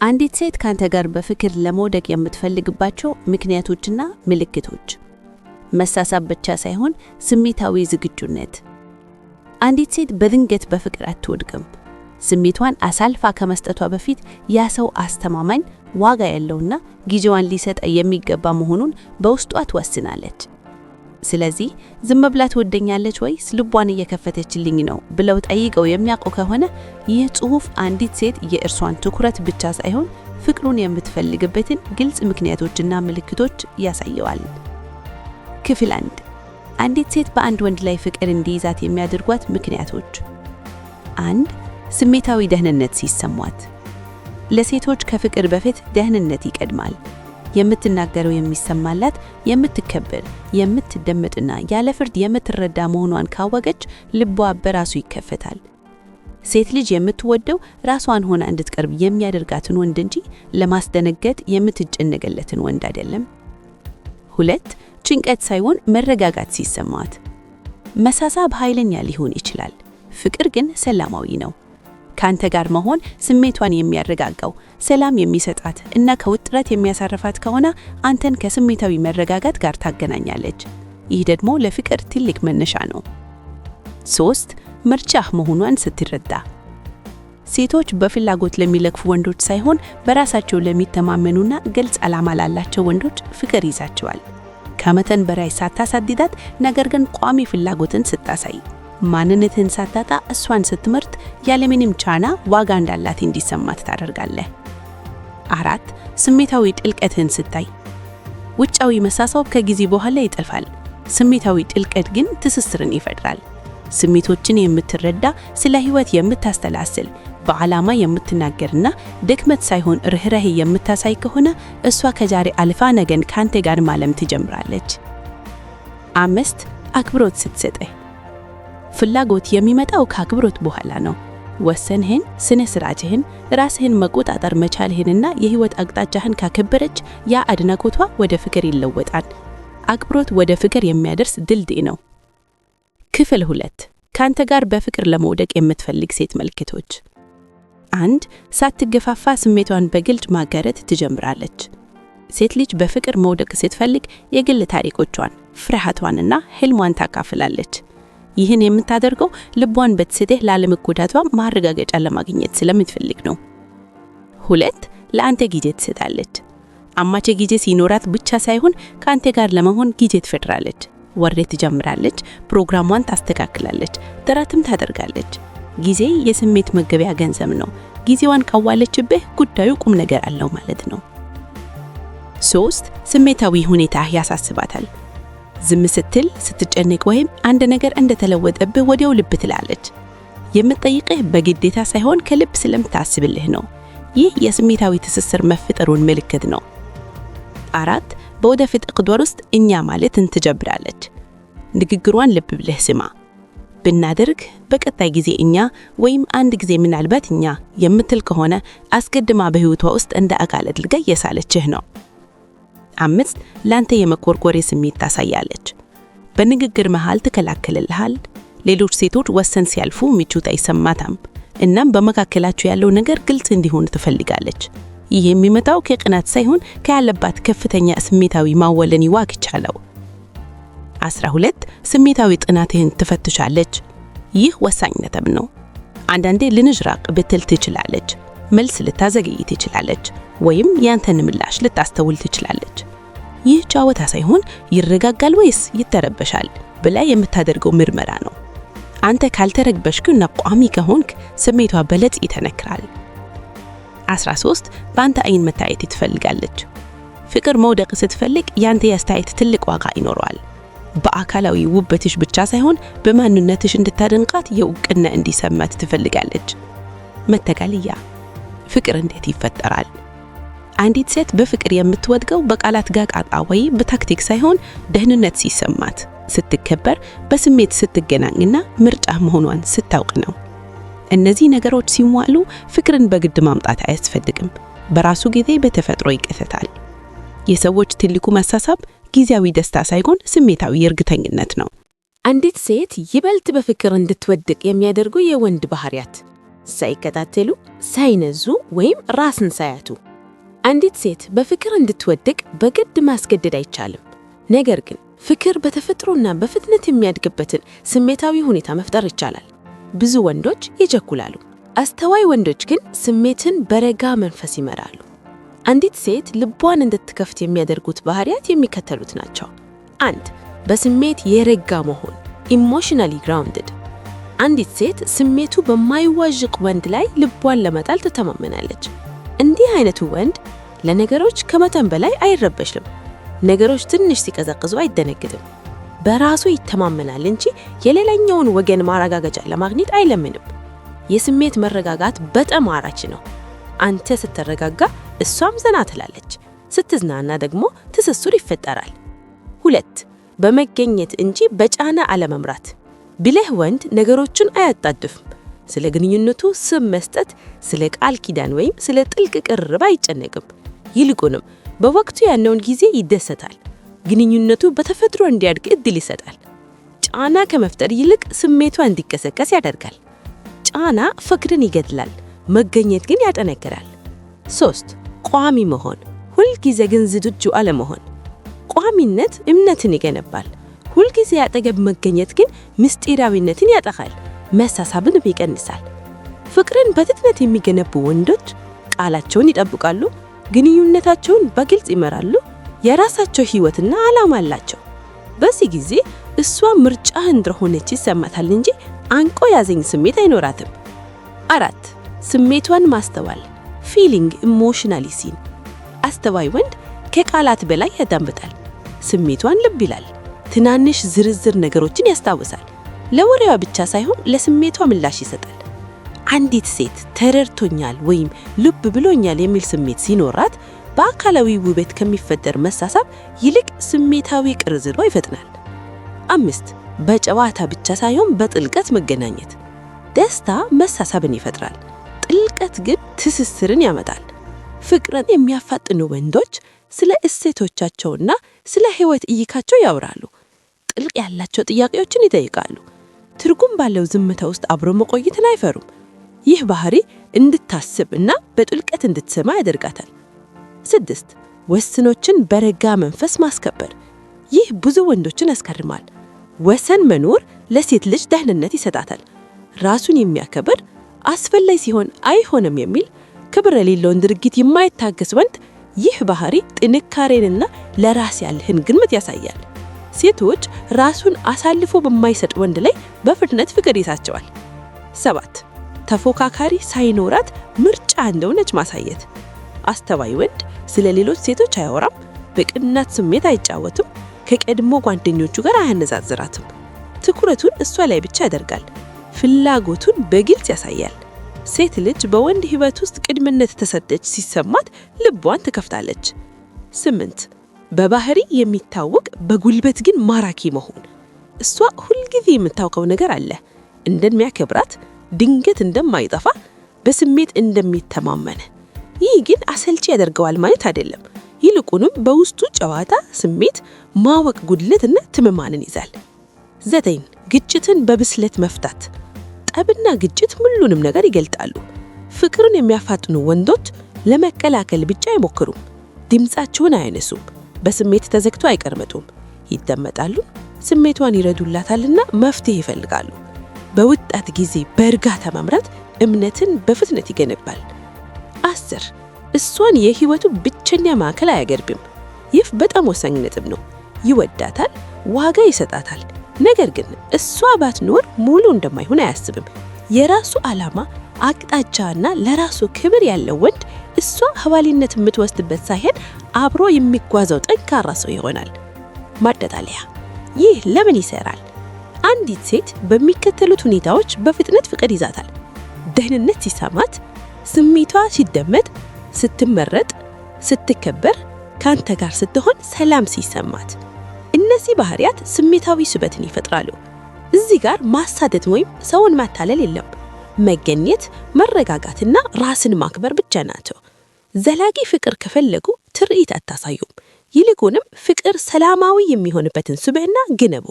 አንዲት ሴት ካንተ ጋር በፍቅር ለመውደቅ የምትፈልግባቸው ምክንያቶችና ምልክቶች። መሳሳብ ብቻ ሳይሆን ስሜታዊ ዝግጁነት። አንዲት ሴት በድንገት በፍቅር አትወድቅም። ስሜቷን አሳልፋ ከመስጠቷ በፊት ያ ሰው አስተማማኝ፣ ዋጋ ያለውና ጊዜዋን ሊሰጥ የሚገባ መሆኑን በውስጧ ትወስናለች። ስለዚህ ዝም ብላ ትወደኛለች ወይስ ልቧን እየከፈተችልኝ ነው ብለው ጠይቀው የሚያውቁ ከሆነ ይህ ጽሑፍ አንዲት ሴት የእርሷን ትኩረት ብቻ ሳይሆን ፍቅሩን የምትፈልግበትን ግልጽ ምክንያቶችና ምልክቶች ያሳየዋል። ክፍል 1 አንዲት ሴት በአንድ ወንድ ላይ ፍቅር እንዲይዛት የሚያደርጓት ምክንያቶች። 1 ስሜታዊ ደህንነት ሲሰማት። ለሴቶች ከፍቅር በፊት ደህንነት ይቀድማል። የምትናገረው የሚሰማላት፣ የምትከበር፣ የምትደመጥና ያለ ፍርድ የምትረዳ መሆኗን ካወቀች ልቧ በራሱ ይከፈታል። ሴት ልጅ የምትወደው ራሷን ሆና እንድትቀርብ የሚያደርጋትን ወንድ እንጂ ለማስደነገጥ የምትጨነቅለትን ወንድ አይደለም። 2 ጭንቀት ሳይሆን መረጋጋት ሲሰማት። መሳሳብ ኃይለኛ ሊሆን ይችላል፣ ፍቅር ግን ሰላማዊ ነው። ካንተ ጋር መሆን ስሜቷን የሚያረጋጋው፣ ሰላም የሚሰጣት እና ከውጥረት የሚያሳርፋት ከሆነ አንተን ከስሜታዊ መረጋጋት ጋር ታገናኛለች። ይህ ደግሞ ለፍቅር ትልቅ መነሻ ነው። 3 ምርጫህ መሆኗን ስትረዳ። ሴቶች በፍላጎት ለሚለክፉ ወንዶች ሳይሆን በራሳቸው ለሚተማመኑና ግልጽ ዓላማ ላላቸው ወንዶች ፍቅር ይዛቸዋል። ከመጠን በላይ ሳታሳድዳት፣ ነገር ግን ቋሚ ፍላጎትን ስታሳይ፣ ማንነትን ሳታጣ እሷን ስትመርጥ ያለምንም ጫና ዋጋ እንዳላት እንዲሰማት ታደርጋለህ። 4 ስሜታዊ ጥልቀትን ስታይ። ውጫዊ መሳሳብ ከጊዜ በኋላ ይጠፋል። ስሜታዊ ጥልቀት ግን ትስስርን ይፈጥራል። ስሜቶችን የምትረዳ፣ ስለ ሕይወት የምታስተላስል፣ በዓላማ የምትናገርና ድክመት ሳይሆን ርህራሄ የምታሳይ ከሆነ እሷ ከዛሬ አልፋ ነገን ካንተ ጋር ማለም ትጀምራለች። 5 አክብሮት ስትሰጥህ። ፍላጎት የሚመጣው ከአክብሮት በኋላ ነው። ወሰንህን፣ ስነ ስርዓትህን፣ ራስህን መቆጣጠር መቻልህንና የህይወት አቅጣጫህን ካከበረች ያ አድናቆቷ ወደ ፍቅር ይለወጣል። አክብሮት ወደ ፍቅር የሚያደርስ ድልድይ ነው። ክፍል 2 ካንተ ጋር በፍቅር ለመውደቅ የምትፈልግ ሴት ምልክቶች። 1 ሳትገፋፋ ስሜቷን በግልጽ ማጋራት ትጀምራለች። ሴት ልጅ በፍቅር መውደቅ ስትፈልግ የግል ታሪኮቿን፣ ፍርሃቷንና ህልሟን ታካፍላለች። ይህን የምታደርገው ልቧን በትስቴህ ላለመጎዳቷ ማረጋገጫ ለማግኘት ስለምትፈልግ ነው። 2 ለአንተ ጊዜ ትሰጣለች። አማቼ ጊዜ ሲኖራት ብቻ ሳይሆን ካንተ ጋር ለመሆን ጊዜ ትፈጥራለች። ወሬ ትጀምራለች፣ ፕሮግራሟን ታስተካክላለች፣ ጥረትም ታደርጋለች። ጊዜ የስሜት መገበያ ገንዘብ ነው። ጊዜዋን ካዋለችብህ ጉዳዩ ቁም ነገር አለው ማለት ነው። 3 ስሜታዊ ሁኔታ ያሳስባታል። ዝም ስትል፣ ስትጨነቅ ወይም አንድ ነገር እንደተለወጠብህ ወዲያው ልብ ትላለች። የምትጠይቅህ በግዴታ ሳይሆን ከልብ ስለምታስብልህ ነው። ይህ የስሜታዊ ትስስር መፈጠሩን ምልክት ነው። 4 በወደፊት እቅዷ ውስጥ እኛ ማለት ትጀምራለች። ንግግሯን ልብ ብለህ ስማ። ብናደርግ፣ በቀጣይ ጊዜ እኛ ወይም አንድ ጊዜ ምናልባት እኛ የምትል ከሆነ አስቀድማ በህይወቷ ውስጥ እንደ አካል አድርጋ የሳለችህ ነው። 5 ላንተ የመቆርቆር ስሜት ታሳያለች። በንግግር መሃል ትከላከልልሃል። ሌሎች ሴቶች ወሰን ሲያልፉ ምቾት አይሰማታም። እናም በመካከላቸው ያለው ነገር ግልጽ እንዲሆን ትፈልጋለች። ይህ የሚመጣው ከቅናት ሳይሆን ከያለባት ከፍተኛ ስሜታዊ ማወለን ይዋክቻለው። 12 ስሜታዊ ጥናትህን ትፈትሻለች። ይህ ወሳኝ ነጥብ ነው። አንዳንዴ ልንጅራቅ ብትል ትችላለች። መልስ ልታዘገይ ትችላለች፣ ወይም ያንተን ምላሽ ልታስተውል ትችላለች። ይህ ጫወታ ሳይሆን ይረጋጋል ወይስ ይተረበሻል ብላ የምታደርገው ምርመራ ነው። አንተ ካልተረግበሽክና ቋሚ ከሆንክ ስሜቷ በለጥ ይተነክራል። 13 በአንተ አይን መታየት ትፈልጋለች። ፍቅር መውደቅ ስትፈልግ ያንተ ያስተያየት ትልቅ ዋጋ ይኖረዋል። በአካላዊ ውበትሽ ብቻ ሳይሆን በማንነትሽ እንድታደንቃት የእውቅና እንዲሰማት ትፈልጋለች። መተጋልያ ፍቅር እንዴት ይፈጠራል? አንዲት ሴት በፍቅር የምትወድቀው በቃላት ጋጋጣ ወይ በታክቲክ ሳይሆን ደህንነት ሲሰማት፣ ስትከበር፣ በስሜት ስትገናኝና ምርጫ መሆኗን ስታውቅ ነው። እነዚህ ነገሮች ሲሟሉ ፍቅርን በግድ ማምጣት አያስፈልግም። በራሱ ጊዜ በተፈጥሮ ይከሰታል። የሰዎች ትልቁ መሳሳብ ጊዜያዊ ደስታ ሳይሆን ስሜታዊ እርግጠኝነት ነው። አንዲት ሴት ይበልጥ በፍቅር እንድትወድቅ የሚያደርጉ የወንድ ባህሪያት ሳይከታተሉ፣ ሳይነዙ ወይም ራስን ሳያቱ። አንዲት ሴት በፍቅር እንድትወድቅ በግድ ማስገደድ አይቻልም። ነገር ግን ፍቅር በተፈጥሮና በፍጥነት የሚያድግበትን ስሜታዊ ሁኔታ መፍጠር ይቻላል። ብዙ ወንዶች ይቸኩላሉ። አስተዋይ ወንዶች ግን ስሜትን በረጋ መንፈስ ይመራሉ። አንዲት ሴት ልቧን እንድትከፍት የሚያደርጉት ባህሪያት የሚከተሉት ናቸው። 1. በስሜት የረጋ መሆን ኢሞሽናሊ ግራውንድድ። አንዲት ሴት ስሜቱ በማይዋዥቅ ወንድ ላይ ልቧን ለመጣል ትተማመናለች። እንዲህ አይነቱ ወንድ ለነገሮች ከመጠን በላይ አይረበሽም። ነገሮች ትንሽ ሲቀዘቅዙ አይደነግጥም። በራሱ ይተማመናል እንጂ የሌላኛውን ወገን ማረጋገጫ ለማግኘት አይለምንም። የስሜት መረጋጋት በጣም ማራኪ ነው። አንተ ስትረጋጋ እሷም ዘና ትላለች። ስትዝናና ደግሞ ትስስር ይፈጠራል። 2. በመገኘት እንጂ በጫና አለመምራት። ብልህ ወንድ ነገሮችን አያጣድፍም። ስለ ግንኙነቱ ስም መስጠት፣ ስለ ቃል ኪዳን ወይም ስለ ጥልቅ ቅርርብ አይጨነቅም። ይልቁንም በወቅቱ ያለውን ጊዜ ይደሰታል። ግንኙነቱ በተፈጥሮ እንዲያድግ እድል ይሰጣል። ጫና ከመፍጠር ይልቅ ስሜቷ እንዲቀሰቀስ ያደርጋል። ጫና ፍቅርን ይገድላል፣ መገኘት ግን ያጠነክራል። 3. ቋሚ መሆን ሁልጊዜ ግን ዝግጁ አለመሆን። ቋሚነት እምነትን ይገነባል። ሁልጊዜ አጠገብ መገኘት ግን ምስጢራዊነትን ያጠፋል፣ መሳሳብንም ይቀንሳል። ፍቅርን በፍጥነት የሚገነቡ ወንዶች ቃላቸውን ይጠብቃሉ፣ ግንኙነታቸውን በግልጽ ይመራሉ፣ የራሳቸው ሕይወትና ዓላማ አላቸው። በዚህ ጊዜ እሷ ምርጫህ እንደሆነች ይሰማታል እንጂ አንቆ ያዘኝ ስሜት አይኖራትም። 4. ስሜቷን ማስተዋል ፊሊንግ ኢሞሽናሊ ሲን። አስተዋይ ወንድ ከቃላት በላይ ያዳምጣል። ስሜቷን ልብ ይላል። ትናንሽ ዝርዝር ነገሮችን ያስታውሳል። ለወሬዋ ብቻ ሳይሆን ለስሜቷ ምላሽ ይሰጣል። አንዲት ሴት ተረድቶኛል ወይም ልብ ብሎኛል የሚል ስሜት ሲኖራት በአካላዊ ውበት ከሚፈጠር መሳሳብ ይልቅ ስሜታዊ ቅርርቧ ይፈጥናል። 5. በጨዋታ ብቻ ሳይሆን በጥልቀት መገናኘት። ደስታ መሳሳብን ይፈጥራል፣ ጥልቀት ግን ትስስርን ያመጣል። ፍቅርን የሚያፋጥኑ ወንዶች ስለ እሴቶቻቸውና ስለ ሕይወት እይታቸው ያወራሉ። ጥልቅ ያላቸው ጥያቄዎችን ይጠይቃሉ። ትርጉም ባለው ዝምታ ውስጥ አብሮ መቆየትን አይፈሩም። ይህ ባህሪ እንድታስብ እና በጥልቀት እንድትሰማ ያደርጋታል። 6. ወሰኖችን በረጋ መንፈስ ማስከበር። ይህ ብዙ ወንዶችን ያስገርማል። ወሰን መኖር ለሴት ልጅ ደህንነት ይሰጣታል። ራሱን የሚያከብር አስፈላጊ ሲሆን አይሆንም የሚል ክብር የሌለውን ድርጊት የማይታገስ ወንድ ይህ ባህሪ ጥንካሬንና ለራስ ያለህን ግምት ያሳያል። ሴቶች ራሱን አሳልፎ በማይሰጥ ወንድ ላይ በፍጥነት ፍቅር ይዛቸዋል። 7. ተፎካካሪ ሳይኖራት ምርጫ እንደሆነች ማሳየት። አስተዋይ ወንድ ስለ ሌሎች ሴቶች አያወራም፣ በቅናት ስሜት አይጫወትም፣ ከቀድሞ ጓደኞቹ ጋር አያነጻጽራትም። ትኩረቱን እሷ ላይ ብቻ ያደርጋል። ፍላጎቱን በግልጽ ያሳያል። ሴት ልጅ በወንድ ሕይወት ውስጥ ቅድምነት ተሰጠች ሲሰማት ልቧን ትከፍታለች። 8. በባህሪ የሚታወቅ በጉልበት ግን ማራኪ መሆን። እሷ ሁልጊዜ የምታውቀው ነገር አለ። እንደሚያከብራት፣ ድንገት እንደማይጠፋ፣ በስሜት እንደሚተማመን። ይህ ግን አሰልቺ ያደርገዋል ማለት አይደለም። ይልቁንም በውስጡ ጨዋታ፣ ስሜት፣ ማወቅ፣ ጉድለትና ትምማንን ይዛል። 9. ግጭትን በብስለት መፍታት። ጠብና ግጭት ሁሉንም ነገር ይገልጣሉ። ፍቅርን የሚያፋጥኑ ወንዶች ለመከላከል ብቻ አይሞክሩም። ድምፃቸውን አያነሱም። በስሜት ተዘግቶ አይቀርመጡም። ይደመጣሉ፣ ስሜቷን ይረዱላታልና መፍትሄ ይፈልጋሉ። በወጣት ጊዜ በእርጋታ መምራት እምነትን በፍጥነት ይገነባል። 10. እሷን የህይወቱ ብቸኛ ማዕከል አያገርብም። ይህ በጣም ወሳኝ ነጥብ ነው። ይወዳታል፣ ዋጋ ይሰጣታል። ነገር ግን እሷ ባትኖር ሙሉ እንደማይሆን አያስብም። የራሱ ዓላማ፣ አቅጣጫና ለራሱ ክብር ያለው ወንድ እሷ ሐዋሊነት የምትወስድበት ሳይሆን አብሮ የሚጓዘው ጠንካራ ሰው ይሆናል። ማጠቃለያ፣ ይህ ለምን ይሰራል? አንዲት ሴት በሚከተሉት ሁኔታዎች በፍጥነት ፍቅር ይዛታል። ደህንነት ሲሰማት፣ ስሜቷ ሲደመጥ፣ ስትመረጥ፣ ስትከበር፣ ካንተ ጋር ስትሆን ሰላም ሲሰማት። እነዚህ ባህሪያት ስሜታዊ ስበትን ይፈጥራሉ። እዚህ ጋር ማሳደድ ወይም ሰውን ማታለል የለም። መገኘት፣ መረጋጋትና ራስን ማክበር ብቻ ናቸው። ዘላቂ ፍቅር ከፈለጉ ትርኢት አታሳዩም። ይልቁንም ፍቅር ሰላማዊ የሚሆንበትን ስብዕና ግነቡ።